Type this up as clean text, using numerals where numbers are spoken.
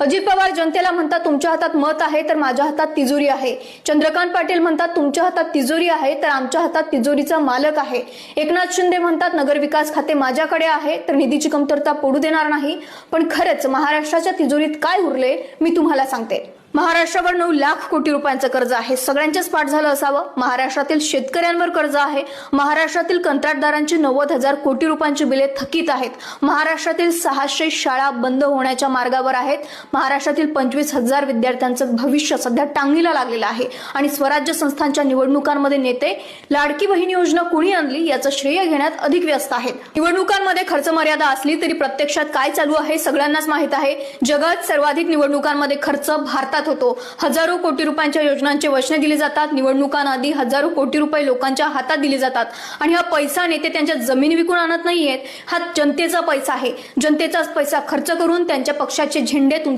अजित पवार जनतेला म्हणतात तुमच्या हातात मत आहे तर माझ्या हातात तिजोरी आहे. चंद्रकांत पाटील म्हणतात तुमच्या हातात तिजोरी आहे तर आमच्या हातात तिजोरीचा मालक आहे. एकनाथ शिंदे म्हणतात नगरविकास खाते माझ्याकडे आहे तर निधीची कमतरता पडू देणार नाही. पण खरंच महाराष्ट्राच्या तिजोरीत काय उरले मी तुम्हाला सांगते. महाराष्ट्रावर 9 लाख कोटी रुपयांचं कर्ज आहे. सगळ्यांचेच पाठ झालं असावं. महाराष्ट्रातील शेतकऱ्यांवर कर्ज आहे. महाराष्ट्रातील कंत्राटदारांची 90,000 कोटी रुपयांची बिले थकीत आहेत. महाराष्ट्रातील 600 शाळा बंद होण्याच्या मार्गावर आहेत. महाराष्ट्रातील 25,000 विद्यार्थ्यांचं भविष्य सध्या टांगणीला लागलेलं आहे. आणि स्वराज्य संस्थांच्या निवडणुकांमध्ये नेते लाडकी बहीण योजना कोणी आणली याचं श्रेय घेण्यात अधिक व्यस्त आहेत. निवडणुकांमध्ये खर्च मर्यादा असली तरी प्रत्यक्षात काय चालू आहे सगळ्यांनाच माहित आहे. जगात सर्वाधिक निवडणुकांमध्ये खर्च भारतात होतो. हजारो कोटी रुपयांच्या योजनांचे वचने दिली जातात. निवडणुकांआधी हजारो कोटी रुपये लोकांच्या हातात दिले जातात आणि हा पैसा नेते त्यांच्या जमीन विकून आणत नाहीयेत. हा जनतेचा पैसा आहे. जनतेचाच पैसा खर्च करून त्यांच्या पक्षाचे झेंडे तुमच्या